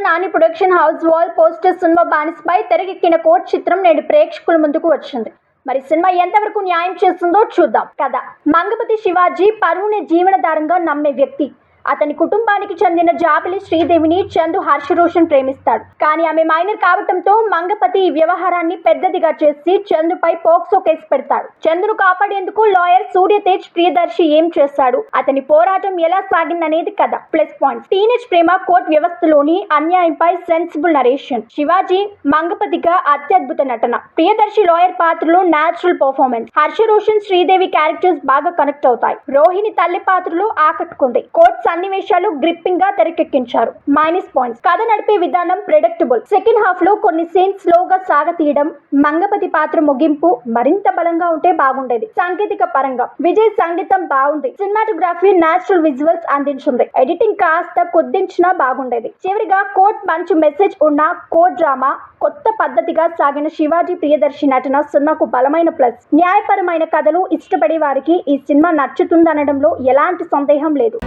Nani production house wall poster cinema బానిసపై తెరకెక్కిన Court చిత్రం నేడు ప్రేక్షకుల ముందుకు వచ్చింది. మరి సినిమా ఎంతవరకు న్యాయం చేస్తుందో చూద్దాం. కథ: మంగపతి శివాజీ పరువుని జీవనాధారంగా నమ్మే వ్యక్తి. అతని కుటుంబానికి చెందిన జాబిలి శ్రీదేవిని చందు హర్షరోషన్ ప్రేమిస్తాడు. కానీ ఆమె మైనర్ కావటంతో మంగపతి ఈ వ్యవహారాన్ని పెద్దదిగా చేసి చందుపై పోక్సో కేసు పెడతాడు. చందును కాపాడేందుకు లాయర్ సూర్యతేజ్ ప్రియదర్శి ఏం చేస్తాడు, అతని పోరాటం ఎలా సాగిందనేది కథ. ప్లస్ పాయింట్స్: టీనేజ్ ప్రేమ, కోర్టు వ్యవస్థలోని అన్యాయంపై సెన్సిబుల్ నరేషన్, శివాజీ మంగపతిగా అత్యద్భుత నటన, ప్రియదర్శి లాయర్ పాత్రలో న్యాచురల్ పర్ఫార్మెన్స్, హర్షరోషన్ శ్రీదేవి క్యారెక్టర్స్ బాగా కనెక్ట్ అవుతాయి. రోహిణి తల్లి పాత్రలో ఆకట్టుకుంది. కోర్టు సన్నివేశాలు గ్రిప్పింగ్ గా తెరకెక్కించారు. మైనస్ పాయింట్స్: కథ నడిపే విధానం ప్రెడిక్టబుల్. సెకండ్ హాఫ్ లో కొన్ని సీన్స్ స్లోగా సాగతీయడం, మంగపతి పాత్ర ముగింపు మరింత బలంగా ఉంటే బాగుండేది. సాంకేతిక పరంగా విజయ్ సంగీతం బాగుంది. సినిమాటోగ్రఫీ న్యాచురల్ విజువల్స్ అందించింది. ఎడిటింగ్ కాస్త కొద్దించినా బాగుండేది. చివరిగా కోర్ట్ మంచి మెసేజ్ ఉన్న కోర్ట్ డ్రామా, కొత్త పద్ధతిగా సాగిన శివాజీ ప్రియదర్శి నటన సినిమాకు బలమైన ప్లస్. న్యాయపరమైన కథలు ఇష్టపడే వారికి ఈ సినిమా నచ్చుతుందనడంలో ఎలాంటి సందేహం లేదు.